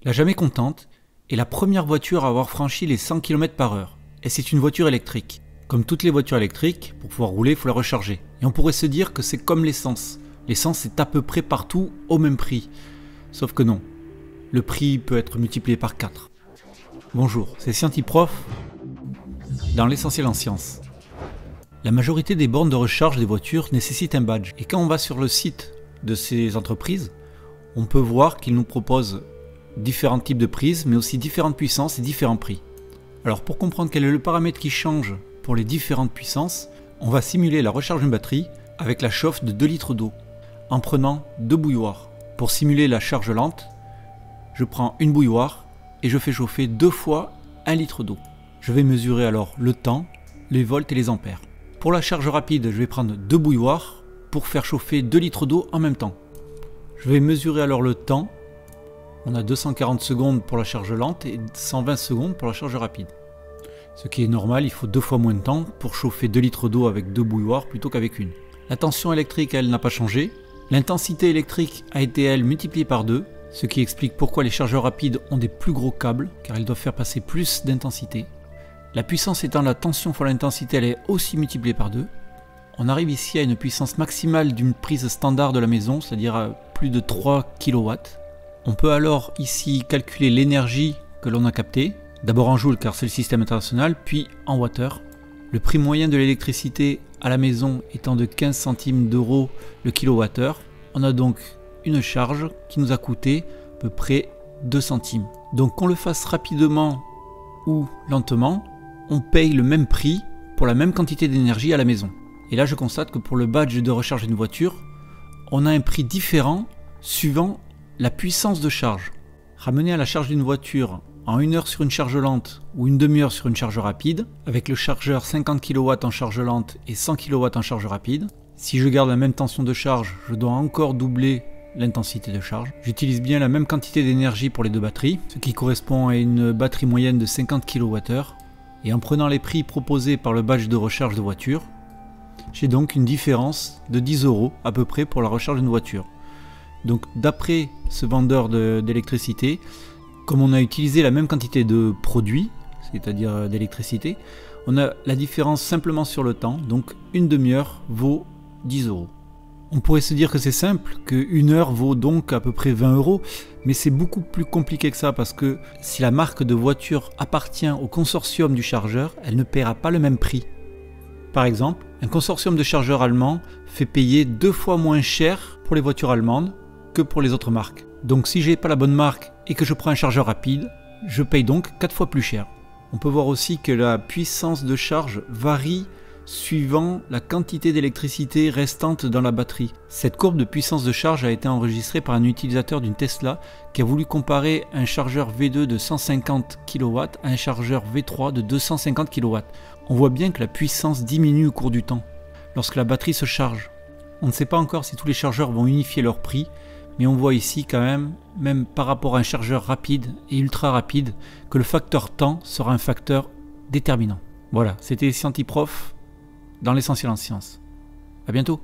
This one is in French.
La Jamais Contente est la première voiture à avoir franchi les 100 km/h. Et c'est une voiture électrique. Comme toutes les voitures électriques, pour pouvoir rouler, il faut la recharger. Et on pourrait se dire que c'est comme l'essence. L'essence est à peu près partout au même prix. Sauf que non. Le prix peut être multiplié par 4. Bonjour, c'est Scientiprof dans l'essentiel en sciences. La majorité des bornes de recharge des voitures nécessitent un badge. Et quand on va sur le site de ces entreprises, on peut voir qu'ils nous proposent différents types de prises, mais aussi différentes puissances et différents prix. Alors pour comprendre quel est le paramètre qui change pour les différentes puissances, on va simuler la recharge d'une batterie avec la chauffe de 2 litres d'eau, en prenant 2 bouilloires. Pour simuler la charge lente, je prends une bouilloire et je fais chauffer 2 fois 1 litre d'eau. Je vais mesurer alors le temps, les volts et les ampères. Pour la charge rapide, je vais prendre 2 bouilloires pour faire chauffer 2 litres d'eau en même temps. Je vais mesurer alors le temps. On a 240 secondes pour la charge lente et 120 secondes pour la charge rapide. Ce qui est normal, il faut 2 fois moins de temps pour chauffer 2 litres d'eau avec 2 bouilloires plutôt qu'avec une. La tension électrique, elle, n'a pas changé. L'intensité électrique a été, elle, multipliée par 2, ce qui explique pourquoi les chargeurs rapides ont des plus gros câbles, car ils doivent faire passer plus d'intensité. La puissance étant la tension fois l'intensité, elle est aussi multipliée par 2. On arrive ici à une puissance maximale d'une prise standard de la maison, c'est-à-dire à plus de 3 kW. On peut alors ici calculer l'énergie que l'on a captée, d'abord en joules car c'est le système international, puis en watts. Le prix moyen de l'électricité à la maison étant de 15 centimes d'euros le kilowattheure, on a donc une charge qui nous a coûté à peu près 2 centimes. Donc qu'on le fasse rapidement ou lentement, on paye le même prix pour la même quantité d'énergie à la maison. Et là je constate que pour le badge de recharge d'une voiture, on a un prix différent suivant la puissance de charge. Ramené à la charge d'une voiture en 1 heure sur une charge lente ou une demi-heure sur une charge rapide, avec le chargeur 50 kW en charge lente et 100 kW en charge rapide, si je garde la même tension de charge, je dois encore doubler l'intensité de charge. J'utilise bien la même quantité d'énergie pour les deux batteries, ce qui correspond à une batterie moyenne de 50 kWh. Et en prenant les prix proposés par le badge de recharge de voiture, j'ai donc une différence de 10 € à peu près pour la recharge d'une voiture. Donc d'après ce vendeur d'électricité, comme on a utilisé la même quantité de produits, c'est-à-dire d'électricité, on a la différence simplement sur le temps, donc une demi-heure vaut 10 €. On pourrait se dire que c'est simple, qu'une heure vaut donc à peu près 20 €, mais c'est beaucoup plus compliqué que ça parce que si la marque de voiture appartient au consortium du chargeur, elle ne paiera pas le même prix. Par exemple, un consortium de chargeurs allemands fait payer 2 fois moins cher pour les voitures allemandes que pour les autres marques. Donc si j'ai pas la bonne marque et que je prends un chargeur rapide, je paye donc 4 fois plus cher. On peut voir aussi que la puissance de charge varie suivant la quantité d'électricité restante dans la batterie. Cette courbe de puissance de charge a été enregistrée par un utilisateur d'une Tesla qui a voulu comparer un chargeur V2 de 150 kW à un chargeur V3 de 250 kW. On voit bien que la puissance diminue au cours du temps lorsque la batterie se charge. On ne sait pas encore si tous les chargeurs vont unifier leur prix, mais on voit ici quand même par rapport à un chargeur rapide et ultra rapide, que le facteur temps sera un facteur déterminant. Voilà, c'était Scientiprof dans l'essentiel en sciences. À bientôt.